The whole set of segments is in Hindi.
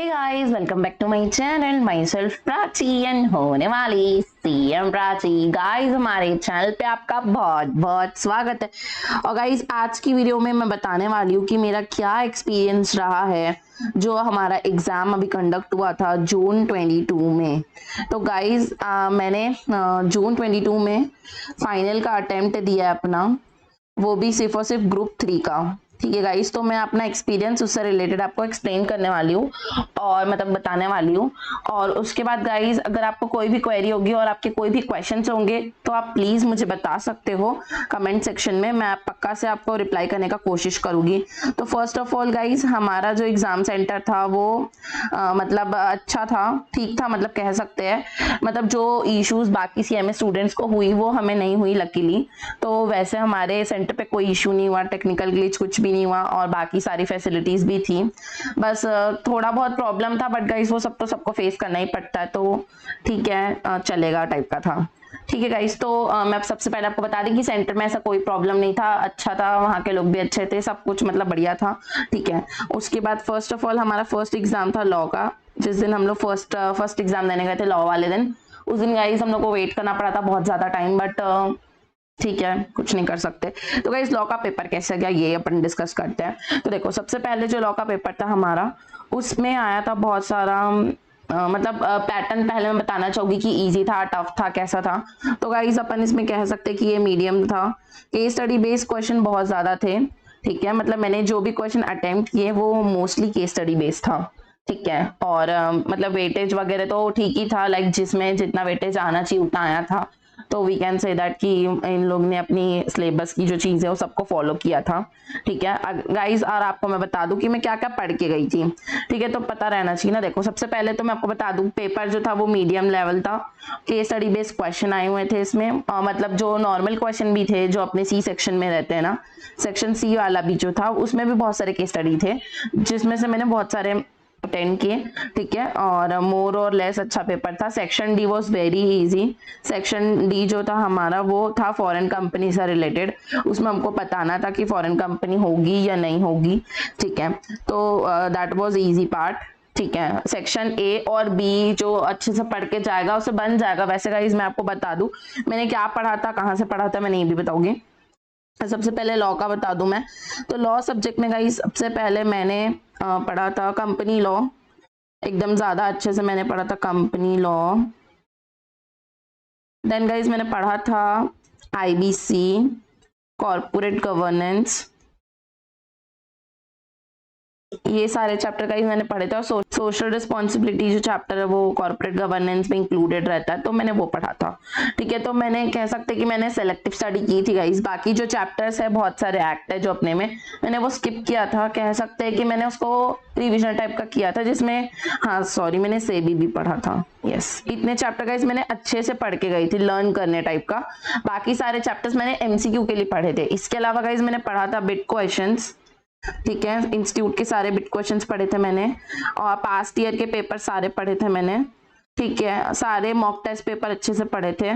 Hey guys, welcome back to my channel. Myself Prachi and होने वाली सीएम प्राची। गाइस हमारे चैनल पे आपका बहुत बहुत स्वागत है। और गाइस आज की वीडियो में मैं बताने वाली हूँ कि मेरा क्या एक्सपीरियंस रहा है जो हमारा एग्जाम अभी कंडक्ट हुआ था जून 22 में। तो गाइस मैंने जून 22 में फाइनल का अटेम्प्ट दिया है अपना, वो भी सिर्फ और सिर्फ ग्रुप 3 का। ठीक है गाइस, तो मैं अपना एक्सपीरियंस उससे रिलेटेड आपको एक्सप्लेन करने वाली हूँ और मतलब बताने वाली हूँ। और उसके बाद गाइस अगर आपको कोई भी क्वेरी होगी और आपके कोई भी क्वेश्चंस होंगे तो आप प्लीज मुझे बता सकते हो कमेंट सेक्शन में, मैं पक्का से आपको रिप्लाई करने का कोशिश करूंगी। तो फर्स्ट ऑफ ऑल गाइस हमारा जो एग्जाम सेंटर था वो मतलब अच्छा था, ठीक था, मतलब कह सकते हैं। मतलब जो इश्यूज बाकी सीएमए स्टूडेंट्स को हुई वो हमें नहीं हुई लकीली। तो वैसे हमारे सेंटर पे कोई इशू नहीं हुआ, टेक्निकल ग्लिच कुछ भी नहीं हुआ और बाकी सारी फैसिलिटीज भी थी। बस थोड़ा बहुत प्रॉब्लम था बट गाइस वो सब तो सबको फेस करना ही पड़ता है, तो ठीक है चलेगा टाइप का था। ठीक है गाइस, तो मैं सबसे पहले आपको बता दें कि सेंटर में ऐसा कोई प्रॉब्लम नहीं था, अच्छा था, वहाँ के लोग भी अच्छे थे, सब कुछ मतलब बढ़िया था। ठीक है, उसके बाद फर्स्ट ऑफ ऑल हमारा फर्स्ट एग्जाम था लॉ का। जिस दिन हम लोग फर्स्ट एग्जाम देने गए थे लॉ वाले दिन, उस दिन गाइस हम लोग को वेट करना पड़ा था बहुत ज्यादा टाइम, बट ठीक है कुछ नहीं कर सकते। तो गाइस लॉ का पेपर कैसे गया ये अपन डिस्कस करते हैं। तो देखो सबसे पहले जो लॉ का पेपर था हमारा, उसमें आया था बहुत सारा मतलब पैटर्न पहले मैं बताना चाहूंगी कि इजी था, टफ था, कैसा था। तो गाइस अपन इसमें कह सकते हैं कि ये मीडियम था। केस स्टडी बेस्ड क्वेश्चन बहुत ज्यादा थे। ठीक है, मतलब मैंने जो भी क्वेश्चन अटेम्प्ट किए वो मोस्टली केस स्टडी बेस्ड था। ठीक है, और मतलब वेटेज वगैरह तो ठीक ही था, लाइक जिसमें जितना वेटेज आना चाहिए उतना आया था। तो वी कैन से दैट कि इन लोग ने अपनी सिलेबस की जो चीज़ है वो सबको फॉलो किया था। ठीक है गाइस, और आपको मैं बता दूं कि मैं क्या क्या पढ़ के गई थी। ठीक है, तो पता रहना चाहिए ना। देखो सबसे पहले तो मैं आपको बता दूं पेपर जो था वो मीडियम लेवल था। केस स्टडी बेस्ड क्वेश्चन आए हुए थे इसमें, मतलब जो नॉर्मल क्वेश्चन भी थे जो अपने सी सेक्शन में रहते हैं ना, सेक्शन सी वाला भी जो था उसमें भी बहुत सारे केस स्टडी थे जिसमें से मैंने बहुत सारे अटेंड किए। ठीक है, और मोर और लेस अच्छा पेपर था। Section D was very easy. Section D जो था हमारा वो था फॉरेन कंपनी से रिलेटेड, उसमें हमको बताना था कि फॉरेन कंपनी होगी या नहीं होगी। ठीक है, तो दैट वाज इजी पार्ट। ठीक है, सेक्शन ए और बी जो अच्छे से पढ़ के जाएगा उसे बन जाएगा। वैसे गाइस मैं आपको बता दूं मैंने क्या पढ़ा था, कहाँ से पढ़ा था, मैं नहीं भी बताऊंगी। सबसे पहले लॉ का बता दूं मैं। तो लॉ सब्जेक्ट में गाइस सबसे पहले मैंने पढ़ा था कंपनी लॉ। एकदम ज्यादा अच्छे से मैंने पढ़ा था कंपनी लॉ। देन गाइस मैंने पढ़ा था आईबीसी, कॉर्पोरेट गवर्नेंस, ये सारे चैप्टर गाइस मैंने पढ़े थे। और सोशल रिस्पॉन्सिबिलिटी जो चैप्टर है वो कॉर्पोरेट गवर्नेंस में इंक्लूडेड रहता है, तो मैंने वो पढ़ा था। ठीक है, तो मैंने कह सकते कि मैंने सेलेक्टिव स्टडी की थी गाइस। बाकी जो चैप्टर्स है बहुत सारे एक्ट है जो अपने में, मैंने वो स्किप किया था। कह सकते हैं कि मैंने उसको रिविजन टाइप का किया था जिसमें, हाँ सॉरी, मैंने सेबी भी पढ़ा था। यस, इतने चैप्टर गाइस मैंने अच्छे से पढ़ के गई थी, लर्न करने टाइप का। बाकी सारे चैप्टर्स मैंने एमसीक्यू के लिए पढ़े थे। इसके अलावा गाइस मैंने पढ़ा था बिट क्वेश्चंस। ठीक है, इंस्टीट्यूट के सारे बिट क्वेश्चंस पढ़े थे मैंने, और पास्ट ईयर के पेपर सारे पढ़े थे मैंने। ठीक है, सारे मॉक टेस्ट पेपर अच्छे से पढ़े थे।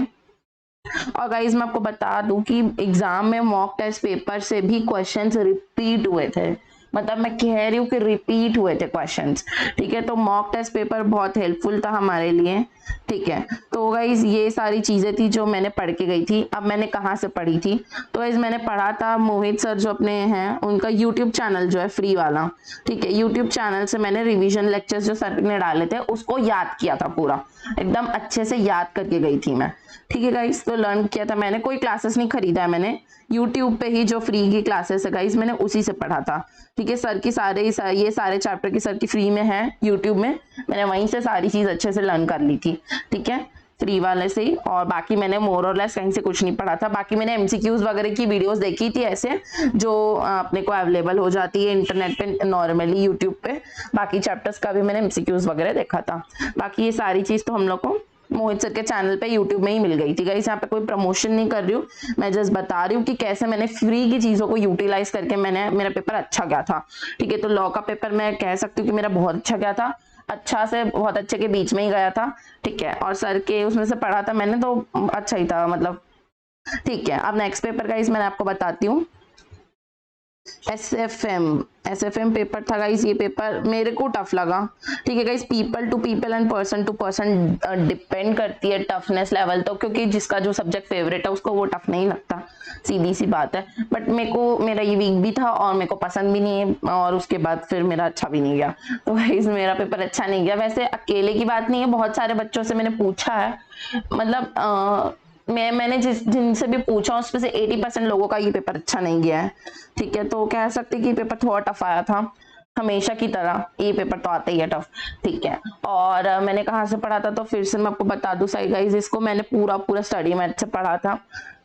और गाइज मैं आपको बता दूं कि एग्जाम में मॉक टेस्ट पेपर से भी क्वेश्चंस रिपीट हुए थे। मतलब मैं कह रही हूँ कि रिपीट हुए थे क्वेश्चंस। ठीक है, तो मॉक टेस्ट पेपर बहुत हेल्पफुल था हमारे लिए। ठीक है, तो गाइज ये सारी चीजें थी जो मैंने पढ़ के गई थी। अब मैंने कहाँ से पढ़ी थी, तो गाइज मैंने पढ़ा था मोहित सर जो अपने हैं उनका यूट्यूब चैनल जो है फ्री वाला। ठीक है, यूट्यूब चैनल से मैंने रिविजन लेक्चर्स जो सर ने डाले थे उसको याद किया था, पूरा एकदम अच्छे से याद करके गई थी मैं। ठीक है गाइस, तो लर्न किया था मैंने, कोई क्लासेस नहीं खरीदा है मैंने, यूट्यूब पे ही जो फ्री की क्लासेस है गाइस मैंने उसी से पढ़ा था। ठीक है, सर की ये सारे चैप्टर की सर की फ्री में है यूट्यूब में, मैंने वहीं से सारी चीज अच्छे से लर्न कर ली थी। ठीक है, फ्री वाले से ही। और बाकी मैंने मोर और लेस कहीं से कुछ नहीं पढ़ा था। बाकी मैंने एमसीक्यूज वगैरह की वीडियोस देखी थी ऐसे, जो अपने को अवेलेबल हो जाती है इंटरनेट पे नॉर्मली यूट्यूब पे। बाकी चैप्टर्स का भी मैंने एमसीक्यूज वगैरह देखा था। बाकी ये सारी चीज तो हम लोग को मोहित सर के चैनल पे यूट्यूब में ही मिल गई थी गाइस। यहाँ पे कोई प्रमोशन नहीं कर रही हूँ, मैं जस्ट बता रही हूँ कि कैसे मैंने फ्री की चीजों को यूटिलाइज करके मेरा पेपर अच्छा गया था। ठीक है, तो लॉ का पेपर मैं कह सकती हूँ कि मेरा बहुत अच्छा गया था, अच्छा से बहुत अच्छे के बीच में ही गया था। ठीक है, और सर के उसमें से पढ़ा था मैंने तो अच्छा ही था मतलब। ठीक है, अब नेक्स्ट पेपर गाइस मैंने आपको बताती हूँ। एसएफएम पेपर था गाइस। ये पेपर मेरे को टफ लगा। ठीक है guys, people to people and person to person depend करती है टफनेस लेवल, तो क्योंकि जिसका जो सब्जेक्ट फेवरेट है उसको वो टफ नहीं लगता, सीधी सी बात है। बट मेरा ये वीक भी था और मेरे को पसंद भी नहीं है, और उसके बाद फिर मेरा अच्छा भी नहीं गया। तो गाइस मेरा पेपर अच्छा नहीं गया। वैसे अकेले की बात नहीं है, बहुत सारे बच्चों से मैंने पूछा है, मतलब मैंने जिनसे भी पूछा उसमें से 80% लोगों का ये पेपर अच्छा नहीं गया है। ठीक है, तो कह सकते कि पेपर थोड़ा टफ आया था, हमेशा की तरह ये पेपर तो आता ही है टफ। ठीक है, और मैंने कहाँ से पढ़ा था, तो फिर से मैं आपको बता दूं सही गाइस, इसको मैंने पूरा स्टडी मैथ से पढ़ा था।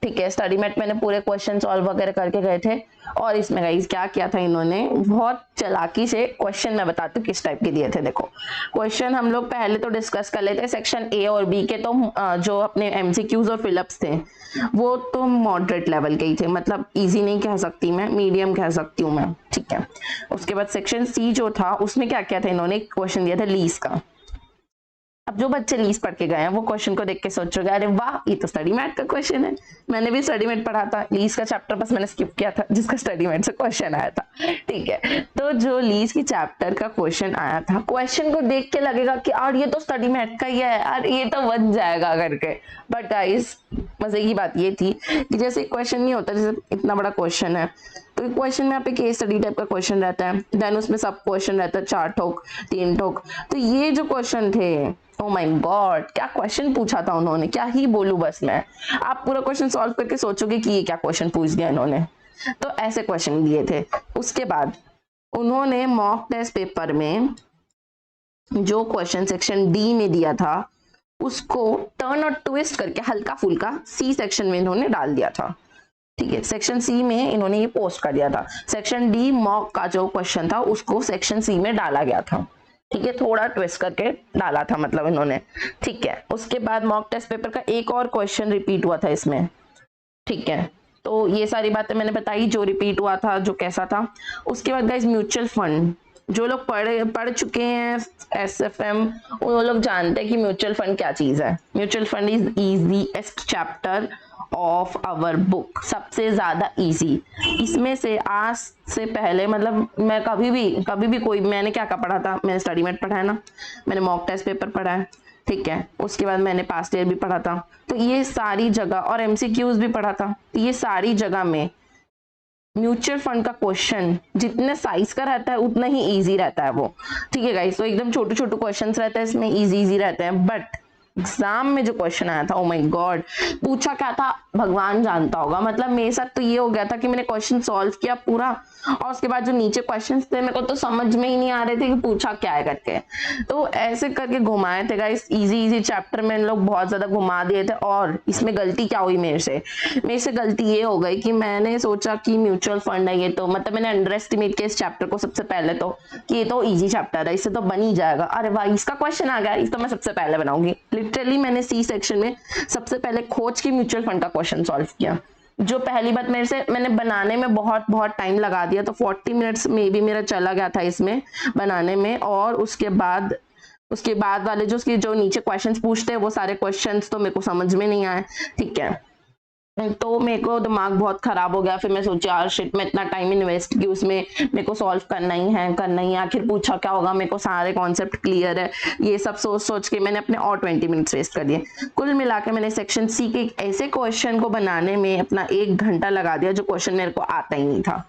ठीक है, स्टडी मैथ मैंने पूरे क्वेश्चन सॉल्व वगैरह करके गए थे। और इसमें गाइस क्या किया था इन्होंने, बहुत चालाकी से क्वेश्चन मैं बताती हूँ किस टाइप के दिए थे। देखो क्वेश्चन हम लोग पहले तो डिस्कस कर लेते हैं सेक्शन ए और बी के। तो जो अपने एमसीक्यूज और फिलअप्स थे वो तो मॉडरेट लेवल के ही थे, मतलब इजी नहीं कह सकती मैं, मीडियम कह सकती हूँ मैं। ठीक है, उसके बाद सेक्शन सी जो था उसमें क्या किया था इन्होंने, क्वेश्चन दिया था लीज का। अब जो बच्चे लीज पढ़ के गए हैं वो क्वेश्चन को देख के सोचोगे अरे वाह ये तो स्टडी मैथ का क्वेश्चन है। मैंने भी स्टडी मैथ पढ़ा था, लीज का चैप्टर बस मैंने स्किप किया था जिसका स्टडी मैथ से क्वेश्चन आया था। ठीक है, तो जो लीज की चैप्टर का क्वेश्चन आया था, क्वेश्चन को देख के लगेगा कि यार ये तो स्टडी मैथ का ही है यार, ये तो बन जाएगा करके। बट गाइस मजे की बात ये थी कि जैसे क्वेश्चन नहीं होता, जैसे इतना बड़ा क्वेश्चन है तो क्वेश्चन में यहाँ पे केस स्टडी टाइप का क्वेश्चन रहता है, देन उसमें सब क्वेश्चन रहता है 4 ठोक 3 ठोक। तो ये जो क्वेश्चन थे, ओ माय गॉड क्या क्वेश्चन पूछा था उन्होंने, क्या ही बोलूं बस मैं। आप पूरा क्वेश्चन सॉल्व करके सोचोगे कि ये क्या क्वेश्चन पूछ दिया इन्होंने। तो ऐसे क्वेश्चन दिए थे। उसके बाद उन्होंने मॉक टेस्ट पेपर में जो क्वेश्चन सेक्शन डी में दिया था उसको टर्न और ट्विस्ट करके हल्का फुल्का सी सेक्शन में इन्होंने डाल दिया था। ठीक है, सेक्शन सी में इन्होंने ये पोस्ट कर दिया था, सेक्शन डी मॉक का जो क्वेश्चन था उसको सेक्शन सी में डाला गया था। ठीक है, थोड़ा ट्विस्ट करके डाला था मतलब इन्होंने। ठीक है, उसके बाद मॉक टेस्ट पेपर का एक और क्वेश्चन रिपीट हुआ था इसमें। ठीक है, तो ये सारी बातें मैंने बताई जो रिपीट हुआ था, जो कैसा था। उसके बाद गाइस म्यूचुअल फंड, जो लोग पढ़ चुके हैं एसएफएम वो लोग जानते हैं कि म्यूचुअल फंड क्या चीज है। Mutual fund is easiest chapter of our book, सबसे ज्यादा इजी। इसमें से आज से पहले मतलब मैं कभी भी कोई, मैंने क्या पढ़ा था, मैंने स्टडी मैथ पढ़ा है ना, मैंने मॉक टेस्ट पेपर पढ़ा है। ठीक है, उसके बाद मैंने पास्ट ईयर भी पढ़ा था, तो ये सारी जगह, और एमसीक्यूज भी पढ़ा था, तो ये सारी जगह में म्यूचुअल फंड का क्वेश्चन जितने साइज का रहता है उतना ही इजी रहता है वो। ठीक है गाइस, तो एकदम छोटे छोटे क्वेश्चंस रहते हैं इसमें, इजी रहते हैं। बट एग्जाम में जो क्वेश्चन आया था, ओ माय गॉड, पूछा क्या था भगवान जानता होगा। मतलब मेरे साथ तो ये हो गया था कि मैंने क्वेश्चन सॉल्व किया पूरा, और उसके बाद जो नीचे क्वेश्चंस थे मेरे को तो समझ में ही नहीं आ रहे थे कि पूछा क्या है करके। तो ऐसे करके घुमाए थे गाइस, इजी चैप्टर में इन लोग बहुत ज्यादा घुमा दिए थे। और इसमें गलती क्या हुई मेरे से गलती ये हो गई कि मैंने सोचा कि म्यूचुअल फंड है ये, तो मतलब मैंने अंडर एस्टिमेट किया इस चैप्टर को सबसे पहले, तो कि ये तो इजी चैप्टर है, इससे तो बन ही जाएगा। अरे भाई इसका क्वेश्चन आ गया, इस तो मैं सबसे पहले बनाऊंगी। लिटरली मैंने सी सेक्शन में सबसे पहले खोज के म्यूचुअल फंड का क्वेश्चन सॉल्व किया। जो पहली बात मैंने बनाने में बहुत टाइम लगा दिया, तो 40 मिनट्स में भी मेरा चला गया था इसमें बनाने में। और उसके बाद वाले जो नीचे क्वेश्चंस पूछते हैं वो सारे क्वेश्चंस तो मेरे को समझ में नहीं आए। ठीक है, तो मेरे को दिमाग बहुत खराब हो गया। फिर मैं सोचा यार शिट, मैं इतना टाइम इन्वेस्ट की उसमें, मेरे को सॉल्व करना ही है, आखिर पूछा क्या होगा, मेरे को सारे कॉन्सेप्ट क्लियर है, ये सब सोच के मैंने अपने और 20 मिनट्स वेस्ट कर दिए। कुल मिला के मैंने सेक्शन सी के एक ऐसे क्वेश्चन को बनाने में अपना 1 घंटा लगा दिया जो क्वेश्चन मेरे को आता ही नहीं था,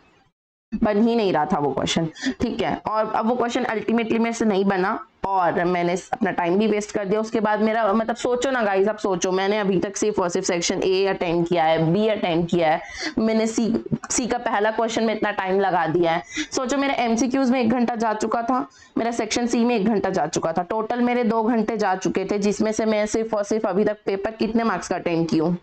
बन ही नहीं रहा था वो क्वेश्चन। ठीक है, और अब वो क्वेश्चन अल्टीमेटली मेरे से नहीं बना और मैंने अपना टाइम भी वेस्ट कर दिया। उसके बाद मेरा मतलब सोचो ना गाइस, आप सोचो, मैंने अभी तक सिर्फ सेक्शन ए अटेंड किया है, बी अटेंड किया है, मैंने सी का पहला क्वेश्चन में इतना टाइम लगा दिया है। सोचो मेरे एमसीक्यूज में 1 घंटा जा चुका था, मेरा सेक्शन सी में 1 घंटा जा चुका था, टोटल मेरे 2 घंटे जा चुके थे, जिसमें से मैं सिर्फ और सिर्फ अभी तक पेपर कितने मार्क्स का अटेंड की हूँ,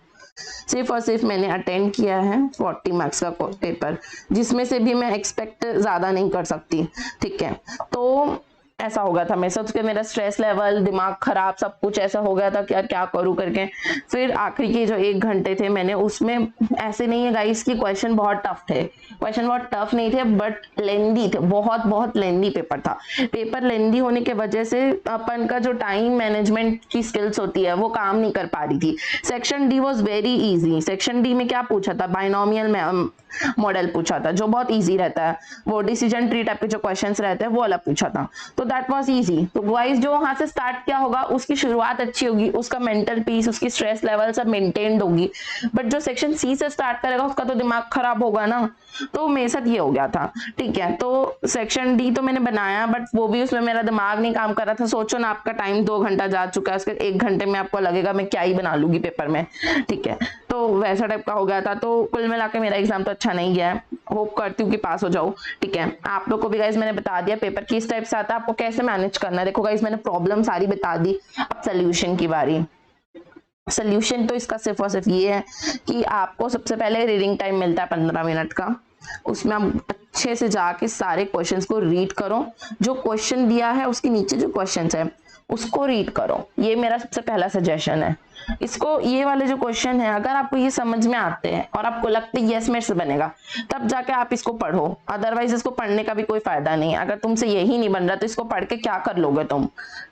सिर्फ और सिर्फ मैंने अटेंड किया है 40 मार्क्स का पेपर, जिसमें से भी मैं एक्सपेक्ट ज्यादा नहीं कर सकती। ठीक है, तो ऐसा हो गया था मेरे साथ, मेरा स्ट्रेस लेवल, दिमाग खराब, सब कुछ ऐसा हो गया था कि यार क्या करूं करके। फिर आखिरी के जो 1 घंटे थे मैंने उसमें, ऐसे नहीं है गाइस कि क्वेश्चन बहुत टफ थे, क्वेश्चन बहुत टफ नहीं थे बट लेंदी थे, बहुत बहुत लेंदी पेपर था। पेपर लेंदी होने के वजह से अपन का जो टाइम मैनेजमेंट की स्किल्स होती है वो काम नहीं कर पा रही थी। Section D was very easy. Section D में क्या पूछा था, बाइनोमियल मॉडल पूछा था जो बहुत इजी रहता है, वो डिसीजन ट्री टाइप के जो क्वेश्चंस रहते हैं वो अलग पूछा था, तो दैट वाज इजी। तो गाइस जो वहां से स्टार्ट किया होगा उसकी शुरुआत अच्छी होगी, उसका मेंटल पीस, उसकी स्ट्रेस लेवल सब मेंटेन्ड होगी, बट जो सेक्शन सी से स्टार्ट करेगा उसका तो दिमाग खराब होगा ना। तो मेरे साथ ये हो गया था, ठीक है। तो सेक्शन डी तो मैंने बनाया बट वो भी उसमें मेरा दिमाग नहीं काम कर रहा था। सोचो ना, आपका टाइम 2 घंटा जा चुका है, उसके 1 घंटे में आपको लगेगा मैं क्या ही बना लूंगी पेपर में, ठीक है। तो वैसा टाइप का हो गया था। तो कुल मिला के मेरा एग्जाम तो अच्छा नहीं गया है, होप करती हूँ कि पास हो जाऊँ, ठीक है। आप लोग को भी गाइज मैंने बता दिया पेपर किस टाइप से आता है, आपको कैसे मैनेज करना है। देखो गाइज मैंने प्रॉब्लम सारी बता दी, अब सोल्यूशन की बारी। सोल्यूशन तो इसका सिर्फ और सिर्फ ये है कि आपको सबसे पहले रीडिंग टाइम मिलता है 15 मिनट का, उसमें आप अच्छे से जाके सारे क्वेश्चंस को रीड करो, जो क्वेश्चन दिया है उसके नीचे जो क्वेश्चंस है उसको रीड करो, ये मेरा सबसे पहला सजेशन है। इसको, ये वाले जो क्वेश्चन है अगर आपको ये समझ में आते हैं और आपको लगता है यस मेरे से बनेगा, तब जाके आप इसको पढ़ो, अदरवाइज इसको पढ़ने का भी कोई फायदा नहीं। अगर तुमसे यही नहीं बन रहा तो इसको पढ़ के क्या कर लोगे तुम,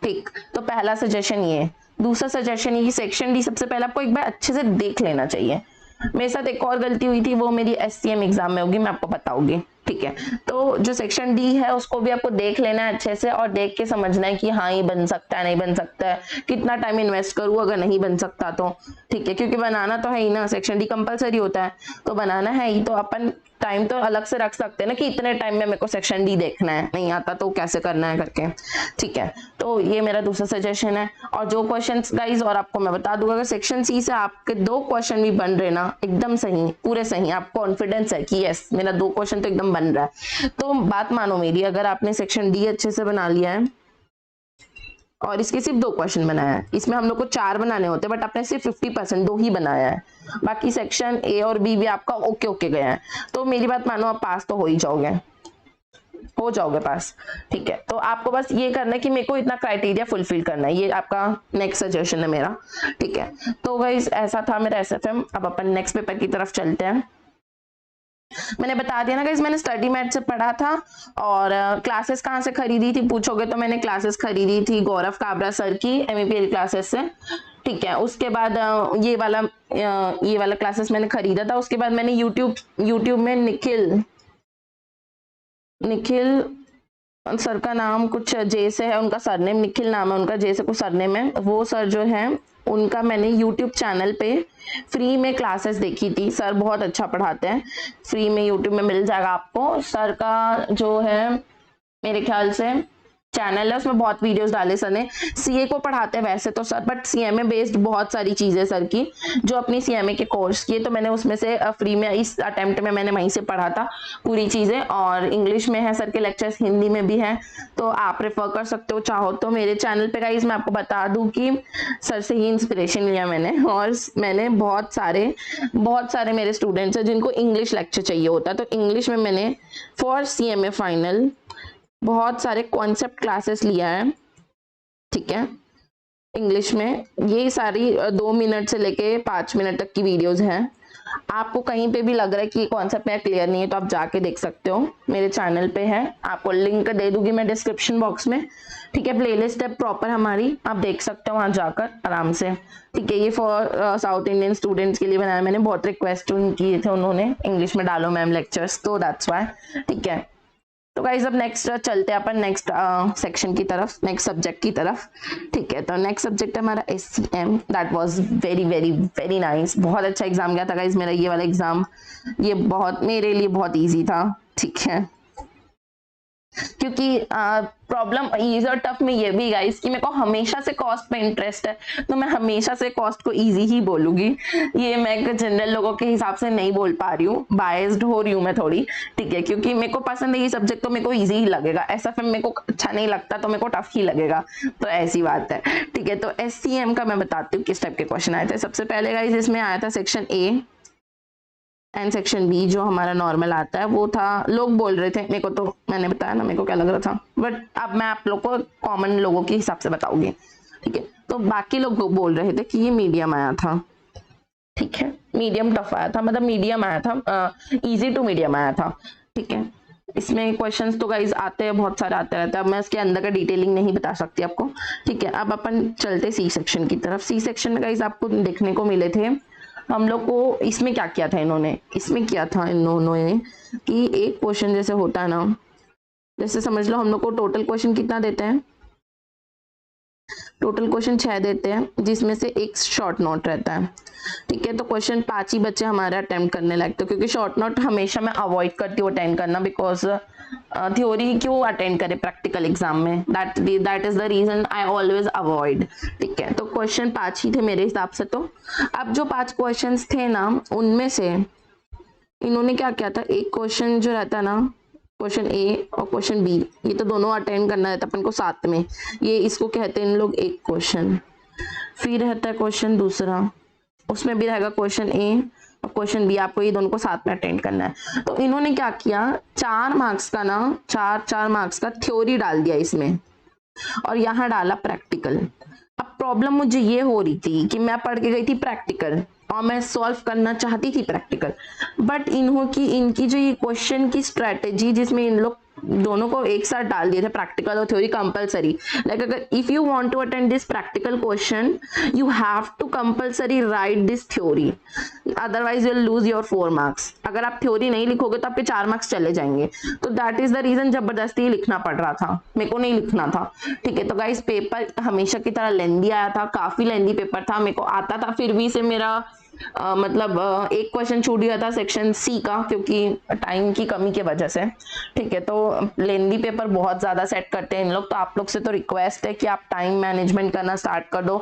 ठीक। तो पहला सजेशन ये। दूसरा सजेशन ये, सेक्शन डी सबसे पहले आपको एक बार अच्छे से देख लेना चाहिए। मेरे साथ एक और गलती हुई थी, वो मेरी SCM एग्जाम में होगी, मैं आपको बताऊंगी, ठीक है। तो जो सेक्शन डी है उसको भी आपको देख लेना है अच्छे से और देख के समझना है कि हाँ ये बन सकता है, नहीं बन सकता है, कितना टाइम इन्वेस्ट करूँ अगर नहीं बन सकता तो, ठीक है। क्योंकि बनाना तो है ही ना, सेक्शन डी कंपलसरी होता है तो बनाना है ही, तो अपन टाइम तो अलग से रख सकते हैं ना कि इतने टाइम में मेरे को सेक्शन डी देखना है, नहीं आता तो कैसे करना है करके, ठीक है। तो ये मेरा दूसरा सजेशन है। और जो क्वेश्चंस गाइज, और आपको मैं बता दूंगा, अगर सेक्शन सी से आपके 2 क्वेश्चन भी बन रहे ना एकदम सही, पूरे सही, आपको कॉन्फिडेंस है कि यस मेरा 2 क्वेश्चन तो एकदम बन रहा है, तो बात मानो मेरी, अगर आपने सेक्शन डी अच्छे से बना लिया है और इसके सिर्फ 2 क्वेश्चन बनाया है, इसमें हम लोग को 4 बनाने होते हैं बट आपने सिर्फ 50% 2 ही बनाया है, बाकी सेक्शन ए और बी भी आपका ओके ओके गया है, तो मेरी बात मानो आप पास तो हो जाओगे पास, ठीक है। तो आपको बस ये करना है कि मेरे को इतना क्राइटेरिया फुलफिल करना है, ये आपका नेक्स्ट सजेशन है मेरा, ठीक है। तो गाइस ऐसा था मेरा SFM। अब अपन नेक्स्ट पेपर की तरफ चलते हैं। मैंने बता दिया ना गाइस, मैंने स्टडी मैट से पढ़ा था। और क्लासेस कहाँ से खरीदी थी पूछोगे तो मैंने क्लासेस खरीदी थी गौरव काबरा सर की MEPL क्लासेस से, ठीक है। उसके बाद ये वाला क्लासेस मैंने खरीदा था। उसके बाद मैंने यूट्यूब में निखिल सर का नाम कुछ जे से है, उनका सरनेम निखिल नाम है उनका, जे से कुछ सरनेम है, वो सर जो है उनका मैंने यूट्यूब चैनल पे फ्री में क्लासेस देखी थी। सर बहुत अच्छा पढ़ाते हैं, फ्री में यूट्यूब में मिल जाएगा आपको। सर का जो है मेरे ख्याल से चैनल है, उसमें बहुत वीडियोस डाले सर ने। CA को पढ़ाते हैं वैसे तो सर, बट CMA बेस्ड बहुत सारी चीजें सर की, जो अपनी CMA के कोर्स किए, तो मैंने उसमें से फ्री में इस अटेम्प्ट में मैंने वहीं से पढ़ा था पूरी चीजें। और इंग्लिश में है सर के लेक्चर्स, हिंदी में भी है, तो आप रेफर कर सकते हो चाहो तो मेरे चैनल पे। गाइस मैं आपको बता दूं कि सर से ही इंस्पिरेशन लिया मैंने, और मैंने बहुत सारे मेरे स्टूडेंट्स हैं जिनको इंग्लिश लेक्चर चाहिए होता है, तो इंग्लिश में मैंने फॉर CMA फाइनल बहुत सारे कॉन्सेप्ट क्लासेस लिया है, ठीक है। इंग्लिश में ये सारी 2 मिनट से लेके 5 मिनट तक की वीडियोस हैं। आपको कहीं पे भी लग रहा है कि ये कॉन्सेप्ट में क्लियर नहीं है तो आप जाके देख सकते हो, मेरे चैनल पे है, आपको लिंक दे दूंगी मैं डिस्क्रिप्शन बॉक्स में, ठीक है। प्लेलिस्ट है प्रॉपर हमारी, आप देख सकते हो वहां जाकर आराम से, ठीक है। ये फॉर साउथ इंडियन स्टूडेंट्स के लिए बनाया मैंने, बहुत रिक्वेस्ट किए थे उन्होंने इंग्लिश में डालो मैम लेक्चर्स, तो दैट्स वाई, ठीक है। तो गाइस अब नेक्स्ट चलते हैं अपन नेक्स्ट सेक्शन की तरफ, नेक्स्ट सब्जेक्ट की तरफ, ठीक है। तो नेक्स्ट सब्जेक्ट है हमारा SCM। That was very very very nice, बहुत अच्छा एग्जाम गया था गाइस मेरा ये वाला एग्जाम, ये बहुत मेरे लिए बहुत इजी था, ठीक है। क्योंकि प्रॉब्लम ईजी और टफ में ये भी गाइस कि मेरे को हमेशा से कॉस्ट पे इंटरेस्ट है, तो मैं हमेशा से कॉस्ट को इजी ही बोलूंगी, ये मैं जनरल लोगों के हिसाब से नहीं बोल पा रही हूँ, बायस्ड हो रही हूँ मैं थोड़ी, ठीक है। क्योंकि मेरे को पसंद है ये सब्जेक्ट तो मेरे को इजी ही लगेगा, ऐसा फिर मेरे को अच्छा नहीं लगता तो मेरे को टफ ही लगेगा, तो ऐसी बात है, ठीक है। तो SCM का मैं बताती हूँ किस टाइप के क्वेश्चन आए थे। सबसे पहले गाइस इसमें आया था section A, and section B जो हमारा नॉर्मल आता है वो था, लोग बोल रहे थे, मेरे को तो मैंने बताया ना मेरे को क्या लग रहा था, बट अब मैं आप लोग को कॉमन लोगों के हिसाब से बताऊंगी, ठीक है। तो बाकी लोग बोल रहे थे कि ये मीडियम आया था, ठीक है, मीडियम टफ आया था, मतलब मीडियम आया था, इजी टू मीडियम आया था, ठीक है। इसमें क्वेश्चंस तो गाइज आते हैं, बहुत सारे आते रहते हैं, अब मैं इसके अंदर का डिटेलिंग नहीं बता सकती आपको, ठीक है। अब अपन चलते सी सेक्शन की तरफ। सी सेक्शन में गाइज आपको देखने को मिले थे हम लोग को, इसमें क्या किया था इन्होंने, इसमें किया था इन्होंने कि एक क्वेश्चन जैसे होता है ना, जैसे समझ लो हम लोग को टोटल क्वेश्चन कितना देते हैं, टोटल क्वेश्चन 6 देते हैं जिसमें से एक शॉर्ट नोट रहता है, ठीक है। तो क्वेश्चन 5 ही बच्चे हमारे अटेम्प्ट करने लगते हैं, क्योंकि शॉर्ट नोट हमेशा मैं अवॉइड करती हूँ अटेंड करना, बिकॉज थ्योरी क्यों अटेंड करे प्रैक्टिकल एग्जाम में, that is the reason I always avoid, ठीक है। तो क्वेश्चन 5 ही थे मेरे हिसाब से। तो अब जो 5 क्वेश्चन थे ना, उनमें से इन्होंने क्या किया था, एक क्वेश्चन जो रहता है ना, क्वेश्चन ए और क्वेश्चन बी, ये तो दोनों अटेंड करना रहता है अपन को साथ में, ये इसको कहते हैं इन लोग एक क्वेश्चन। फिर रहता है क्वेश्चन दूसरा, उसमें भी रहेगा क्वेश्चन ए और क्वेश्चन बी, आपको ये दोनों को साथ में अटेंड करना है। तो इन्होंने क्या किया, 4 मार्क्स का ना, 4 मार्क्स का थ्योरी डाल दिया इसमें और यहाँ डाला प्रैक्टिकल। अब प्रॉब्लम मुझे ये हो रही थी कि मैं पढ़ के गई थी प्रैक्टिकल और मैं सॉल्व करना चाहती थी प्रैक्टिकल, बट इनकी जो ये क्वेश्चन की स्ट्रेटेजी, जिसमें इन लोग दोनों को एक साथ डाल दिए थे, प्रैक्टिकल और थ्योरी कंपलसरी, लाइक अगर if you want to attend this practical question you have to compulsory write this theory, otherwise you will lose your 4 marks. अगर आप थ्योरी नहीं लिखोगे तो आपके 4 मार्क्स चले जाएंगे। तो दैट इज द रीजन जबरदस्ती लिखना पड़ रहा था, मेरे को नहीं लिखना था, ठीक है। तो गाइस पेपर हमेशा की तरह लेंदी आया था, काफी लेंदी पेपर था, मेरे को आता था, फिर भी से मेरा एक क्वेश्चन छूट गया था सेक्शन सी का, क्योंकि टाइम की कमी की वजह से, ठीक है। तो लेंदी पेपर बहुत ज्यादा सेट करते हैं इन लोग, तो आप लोग से तो रिक्वेस्ट है कि आप टाइम मैनेजमेंट करना स्टार्ट कर दो,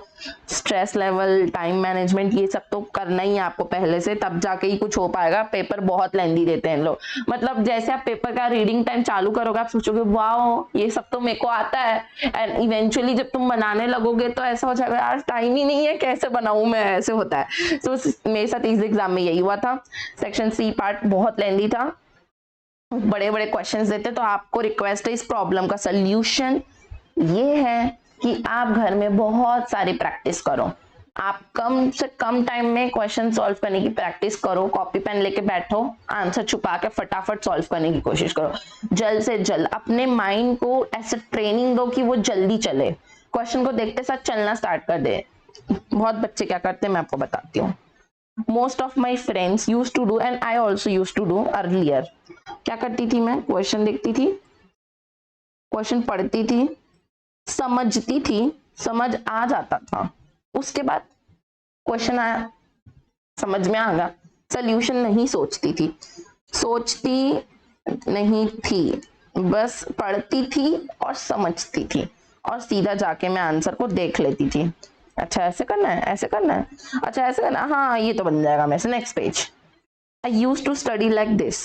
स्ट्रेस लेवल, टाइम मैनेजमेंट, ये सब तो करना ही है आपको पहले से, तब जाके ही कुछ हो पाएगा। पेपर बहुत लेंदी देते हैं इन लोग, मतलब जैसे आप पेपर का रीडिंग टाइम चालू करोगे आप सोचोगे वाह ये सब तो मेरे को आता है, एंड इवेंचुअली जब तुम बनाने लगोगे तो ऐसा हो जाएगा यार टाइम ही नहीं है, कैसे बनाऊं मैं, ऐसे होता है। तो मेरे साथ इस एग्जाम में यही हुआ था, सेक्शन सी पार्ट बहुत लेंदी था, बड़े बड़े क्वेश्चंस देते। तो आपको रिक्वेस्ट है, इस प्रॉब्लम का सल्यूशन ये है कि आप घर में बहुत सारी प्रैक्टिस करो, आप कम से कम टाइम में क्वेश्चन सॉल्व करने की प्रैक्टिस करो, कॉपी पेन लेके बैठो, आंसर छुपा के फटाफट सॉल्व करने की कोशिश करो, जल्द से जल्द अपने माइंड को ऐसे ट्रेनिंग दो कि वो जल्दी चले, क्वेश्चन को देखते साथ चलना स्टार्ट कर दे। बहुत बच्चे क्या करते हैं मैं आपको बताती हूँ, most of my friends use to do and I also use to do earlier. क्या करती थी मैं, क्वेश्चन देखती थी, क्वेश्चन पढ़ती थी, समझती थी, समझ आ जाता था, उसके बाद क्वेश्चन आया समझ में आ गया, सल्यूशन नहीं सोचती थी, बस पढ़ती थी और समझती थी और सीधा जाके मैं आंसर को देख लेती थी, अच्छा ऐसे करना है, ऐसे करना है, अच्छा ऐसे करना है, हाँ ये तो बन जाएगा मेरे से, next page. I use to study like this,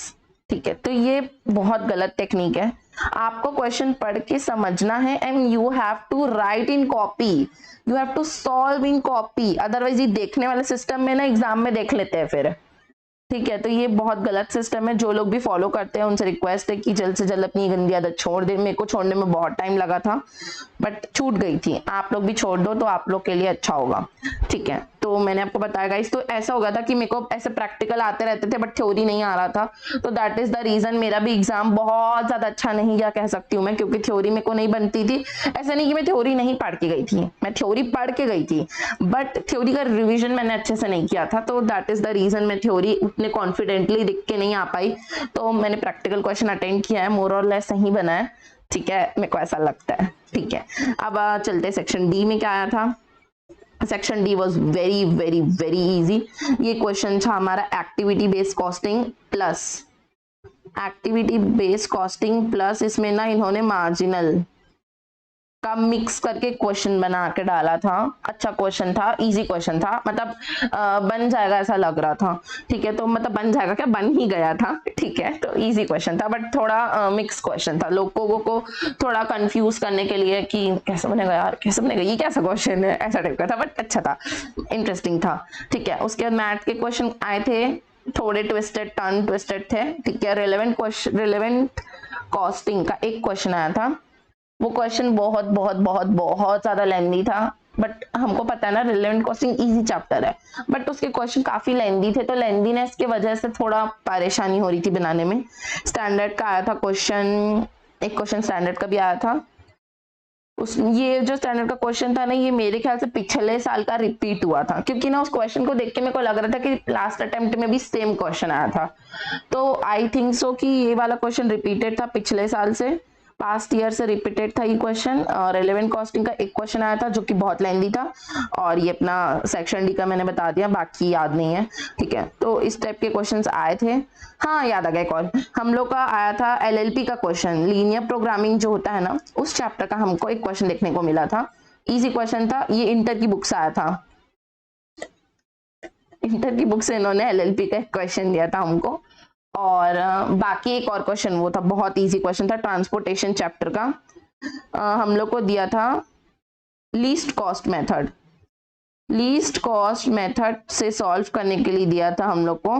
ठीक है। तो ये बहुत गलत टेक्निक है, आपको क्वेश्चन पढ़ के समझना है and you have to write in copy, you have to solve in copy, otherwise ये देखने वाले सिस्टम में ना एग्जाम में देख लेते हैं फिर, ठीक है। तो ये बहुत गलत सिस्टम है, जो लोग भी फॉलो करते हैं उनसे रिक्वेस्ट है कि जल्द से जल्द अपनी गंदी आदत छोड़ दे। मेरे को छोड़ने में बहुत टाइम लगा था बट छूट गई थी, आप लोग भी छोड़ दो तो आप लोग के लिए अच्छा होगा, ठीक है। तो मैंने आपको बताया गाइस, तो ऐसा होगा था कि मेरे को ऐसे प्रैक्टिकल आते रहते थे बट थ्योरी नहीं आ रहा था, तो दैट इज द रीजन मेरा भी एग्जाम बहुत ज्यादा अच्छा नहीं गया कह सकती हूँ मैं, क्योंकि थ्योरी मेरे को नहीं बनती थी। ऐसा नहीं कि मैं थ्योरी नहीं पढ़ के गई थी, मैं थ्योरी पढ़ के गई थी बट थ्योरी का रिविजन मैंने अच्छे से नहीं किया था, तो दैट इज द रीजन मैं थ्योरी उतने कॉन्फिडेंटली दिख के नहीं आ पाई। तो मैंने प्रैक्टिकल क्वेश्चन अटेंड किया है, मोर और लेस सही बना है, ठीक है, मेरे को ऐसा लगता है, ठीक है। अब चलते सेक्शन डी में क्या आया था। Section D was very very very easy. ये क्वेश्चन था हमारा एक्टिविटी बेस्ड कॉस्टिंग प्लस इसमें ना इन्होंने मार्जिनल का मिक्स करके क्वेश्चन बना के डाला था। अच्छा क्वेश्चन था, इजी क्वेश्चन था, मतलब बन जाएगा ऐसा लग रहा था, ठीक है। तो मतलब बन जाएगा क्या, बन ही गया था, ठीक है। तो इजी क्वेश्चन था बट थोड़ा मिक्स क्वेश्चन था, लोगों को थोड़ा कंफ्यूज करने के लिए कि कैसे बनेगा यार, कैसे बनेगा, ये कैसा क्वेश्चन है, ऐसा टाइप का था, बट अच्छा था, इंटरेस्टिंग था, ठीक है। उसके बाद मैथ के क्वेश्चन आए थे थोड़े ट्विस्टेड टर्न ट्विस्टेड थे, ठीक है। रिलेवेंट कॉस्टिंग का एक क्वेश्चन आया था, वो क्वेश्चन बहुत बहुत बहुत बहुत ज्यादा लेंथी था, बट हमको पता है ना रिलेवेंट कॉस्टिंग इजी चैप्टर है, बट उसके क्वेश्चन काफी लेंथी थे, तो लेंथीनेस की वजह से थोड़ा परेशानी हो रही थी बनाने में। स्टैंडर्ड का आया था क्वेश्चन, एक क्वेश्चन स्टैंडर्ड का भी आया था। ये जो स्टैंडर्ड का क्वेश्चन था ना, ये मेरे ख्याल से पिछले साल का रिपीट हुआ था, क्योंकि ना उस क्वेश्चन को देख के मेरे को लग रहा था कि लास्ट अटेम्प्ट में भी सेम क्वेश्चन आया था, तो आई थिंक सो कि ये वाला क्वेश्चन रिपीटेड था पिछले साल से, पास्ट ईयर से रिपीटेड था ये क्वेश्चन। और रिलेवेंट कॉस्टिंग का एक क्वेश्चन आया था जो कि बहुत लेंथी था, और ये अपना सेक्शन डी का मैंने बता दिया, बाकी याद नहीं है, ठीक है। तो इस टाइप के क्वेश्चंस आए थे। हाँ याद आ गया एक और, हम लोग का आया था एलएलपी का क्वेश्चन, लीनियर प्रोग्रामिंग जो होता है ना, उस चैप्टर का हमको एक क्वेश्चन देखने को मिला था। इजी क्वेश्चन था, ये इंटर की बुक से आया था, इंटर की बुक से इन्होंने एलएलपी का एक क्वेश्चन दिया था हमको। और बाकी एक और क्वेश्चन वो था, बहुत इजी क्वेश्चन था, ट्रांसपोर्टेशन चैप्टर का। हम लोग को दिया था least cost method, least cost method से सॉल्व करने के लिए दिया था हम लोग को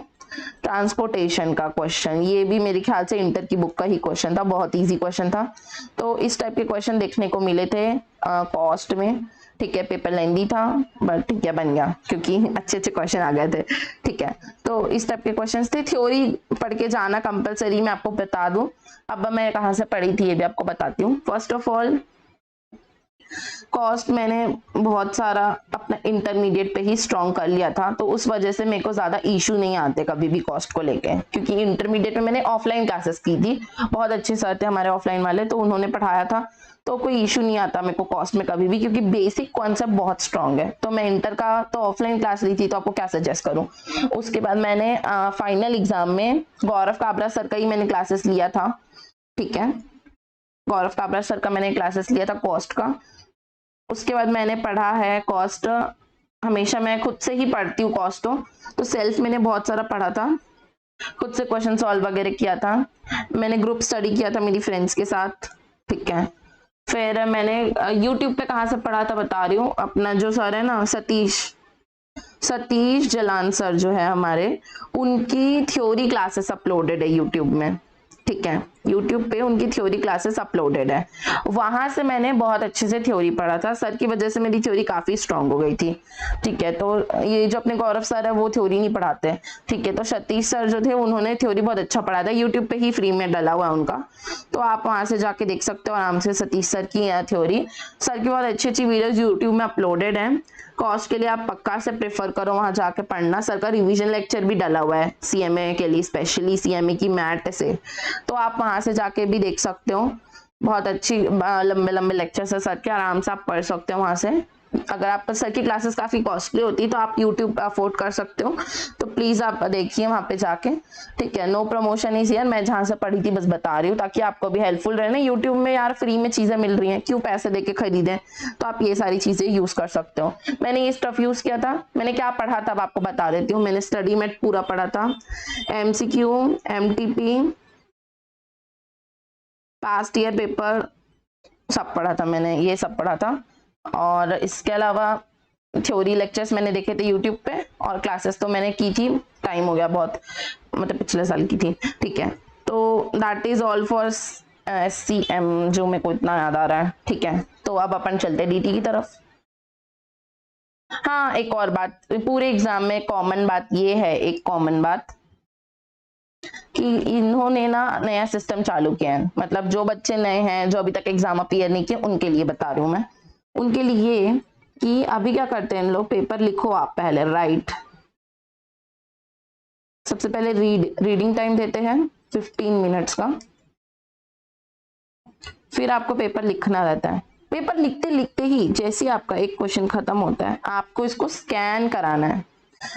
ट्रांसपोर्टेशन का क्वेश्चन। ये भी मेरे ख्याल से इंटर की बुक का ही क्वेश्चन था, बहुत इजी क्वेश्चन था। तो इस टाइप के क्वेश्चन देखने को मिले थे कॉस्ट में, ठीक है। पेपर लेंदी था बट ठीक है बन गया, क्योंकि अच्छे अच्छे क्वेश्चन आ गए थे, ठीक है। तो इस टाइप के क्वेश्चंस थे। थ्योरी पढ़ के जाना कंपलसरी, मैं आपको बता दूं। अब मैं कहाँ से पढ़ी थी ये भी आपको बताती हूँ। फर्स्ट ऑफ ऑल कॉस्ट मैंने बहुत सारा अपना इंटरमीडिएट पे ही स्ट्रॉन्ग कर लिया था, तो उस वजह से मेरे को ज्यादा इशू नहीं आते कभी भी कॉस्ट को लेके, क्योंकि इंटरमीडिएट में मैंने ऑफलाइन क्लासेस की थी, बहुत अच्छे सर थे हमारे ऑफलाइन वाले, तो उन्होंने पढ़ाया था, तो कोई इशू नहीं आता मेरे को कॉस्ट में कभी भी, क्योंकि बेसिक कॉन्सेप्ट बहुत स्ट्रांग है। तो मैं इंटर का तो ऑफलाइन क्लास ली थी, तो आपको क्या सजेस्ट करूं। उसके बाद मैंने फाइनल एग्जाम में गौरव काबरा सर का ही मैंने क्लासेस लिया था, ठीक है। गौरव काबरा सर का मैंने क्लासेस लिया था कॉस्ट का। उसके बाद मैंने पढ़ा है कॉस्ट, हमेशा मैं खुद से ही पढ़ती हूँ कॉस्ट, तो सेल्फ मैंने बहुत सारा पढ़ा था, खुद से क्वेश्चन सॉल्व वगैरह किया था, मैंने ग्रुप स्टडी किया था मेरी फ्रेंड्स के साथ, ठीक है। फिर मैंने यूट्यूब पे कहाँ से पढ़ा था बता रही हूँ, अपना जो सर है ना सतीश जलान सर जो है हमारे, उनकी थ्योरी क्लासेस अपलोडेड है यूट्यूब में, ठीक है। यूट्यूब पे उनकी थ्योरी क्लासेस अपलोडेड है, वहां से मैंने बहुत अच्छे से थ्योरी पढ़ा था, सर की वजह से मेरी थ्योरी काफी स्ट्रांग हो गई थी, ठीक है। तो ये जो अपने गौरव सर है वो थ्योरी नहीं पढ़ाते, ठीक है। तो सतीश सर जो थे उन्होंने थ्योरी बहुत अच्छा पढ़ा था, यूट्यूब पे ही फ्री में डला हुआ है उनका, तो आप वहां से जाके देख सकते हो आराम से सतीश सर की थ्योरी। सर की बहुत अच्छी अच्छी वीडियोज यूट्यूब में अपलोडेड है। कॉस्ट के लिए आप पक्का से प्रेफर करो वहां जाके पढ़ना, सर का रिवीजन लेक्चर भी डला हुआ है सीएमए के लिए, स्पेशली सीएमए की मैथ से, तो आप वहां से जाके भी देख सकते हो। बहुत अच्छी लंबे लंबे लेक्चर्स है सर के, आराम से आप पढ़ सकते हो वहां से। अगर आपका सर की क्लासेस काफी कॉस्टली होती है तो आप यूट्यूब अफोर्ड कर सकते हो, तो प्लीज आप देखिए वहां पे जाके, ठीक है। नो प्रमोशन इज हियर, मैं जहां से पढ़ी थी बस बता रही हूँ, ताकि आपको भी हेल्पफुल रहे ना। यूट्यूब में यार फ्री में चीजें मिल रही हैं, क्यों पैसे देके खरीदें, तो आप ये सारी चीजें यूज कर सकते हो। मैंने ये स्टफ यूज किया था, मैंने क्या पढ़ा था अब आपको बता देती हूँ। मैंने स्टडी मेट पूरा पढ़ा था, MCQ, MTP, past year paper सब पढ़ा था मैंने, ये सब पढ़ा था। और इसके अलावा थ्योरी लेक्चर्स मैंने देखे थे यूट्यूब पे, और क्लासेस तो मैंने की थी, टाइम हो गया बहुत, मतलब पिछले साल की थी, ठीक है। तो that is all for SCM जो मेरे को इतना याद आ रहा है, ठीक है। तो अब अपन चलते DT की तरफ। हाँ एक और बात, पूरे एग्जाम में कॉमन बात ये है, एक कॉमन बात कि इन्होंने ना नया सिस्टम चालू किया है, मतलब जो बच्चे नए हैं जो अभी तक एग्जाम अपीयर नहीं किए उनके लिए बता रही हूँ मैं, उनके लिए कि अभी क्या करते हैं लोग, पेपर लिखो आप पहले, राइट, सबसे पहले रीडिंग टाइम देते हैं 15 मिनट्स का, फिर आपको पेपर लिखना रहता है। पेपर लिखते लिखते ही जैसे ही आपका एक क्वेश्चन खत्म होता है, आपको इसको स्कैन कराना है।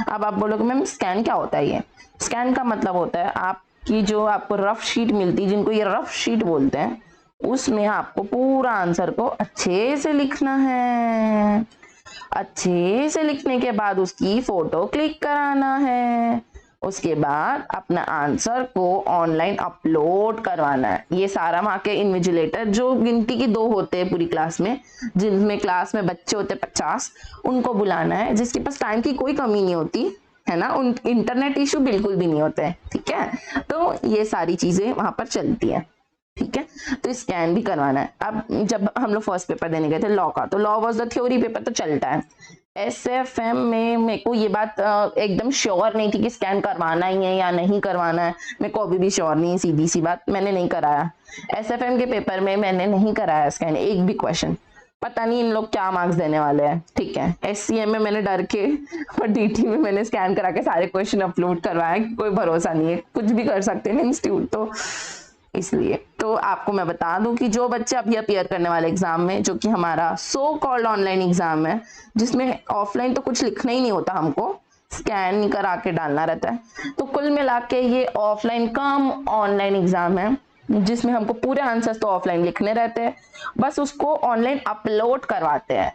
अब आप बोलोगे मैम स्कैन क्या होता है, ये स्कैन का मतलब होता है आपकी जो आपको रफ शीट मिलती है, जिनको ये रफ शीट बोलते हैं, उसमें आपको पूरा आंसर को अच्छे से लिखना है। अच्छे से लिखने के बाद उसकी फोटो क्लिक कराना है, उसके बाद अपना आंसर को ऑनलाइन अपलोड करवाना है। ये सारा वहां के इन्विजिलेटर जो गिनती की 2 होते हैं पूरी क्लास में, जिनमें क्लास में बच्चे होते हैं 50, उनको बुलाना है, जिसके पास टाइम की कोई कमी नहीं होती, है ना, उन इंटरनेट इशू बिल्कुल भी नहीं होते हैं, ठीक है। तो ये सारी चीजें वहां पर चलती है, ठीक है। तो स्कैन भी करवाना है। अब जब हम लोग फर्स्ट पेपर देने गए थे लॉ का, तो law was the theory paper, तो चलता है। SFM में मेरे को ये बात एकदम श्योर नहीं थी कि स्कैन करवाना ही है या नहीं करवाना है। मेरे को अभी भी श्योर नहीं है, सीधी सी बात, मैंने नहीं कराया। SFM के पेपर में मैंने नहीं कराया स्कैन, एक भी क्वेश्चन। पता नहीं इन लोग क्या मार्क्स देने वाले हैं, ठीक है। SCM में मैंने डर के, और DT में मैंने स्कैन करा के सारे क्वेश्चन अपलोड करवाए, कोई भरोसा नहीं है, कुछ भी कर सकते हैं इंस्टीट्यूट, तो इसलिए। तो आपको मैं बता दूं कि जो बच्चे अभी अपीयर करने वाले एग्जाम में, जो कि हमारा सो कॉल्ड ऑनलाइन एग्जाम है, जिसमें ऑफलाइन तो कुछ लिखना ही नहीं होता, हमको स्कैन नहीं करा के डालना रहता है, तो कुल मिला के ये ऑफलाइन कम ऑनलाइन एग्जाम है, जिसमें हमको पूरे आंसर्स तो ऑफलाइन लिखने रहते हैं, बस उसको ऑनलाइन अपलोड करवाते हैं,